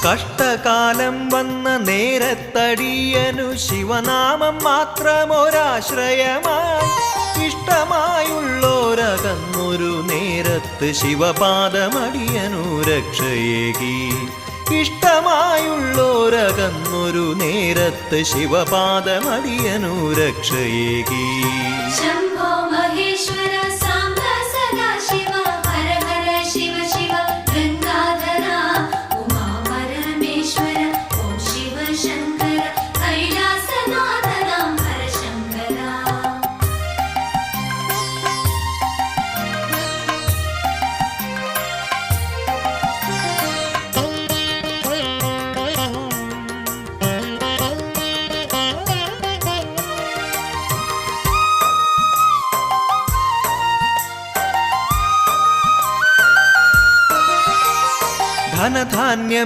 കഷ്ടകാലം വന്ന നേരത്തടിയനു ശിവനാമം മാത്രമൊരാശ്രയമായി. ഇഷ്ടമായുള്ളോരകന്നൊരു നേരത്ത് ശിവപാദമടിയനു രക്ഷയേകി. ഇഷ്ടമായുള്ളോരകന്നൊരു നേരത്ത് ശിവപാദമടിയനു രക്ഷയേകി. ശംഭോ മഹേശ്വര സാംബ സദാശിവ ഹര ഹര ശിവ ശിവ ഗംഗാധര ഉമാ പരമേശ്വര ഓം ശിവ ശങ്കര കൈലാസനാഥനാം ഹര ശങ്കര. ധനധാന്യമേ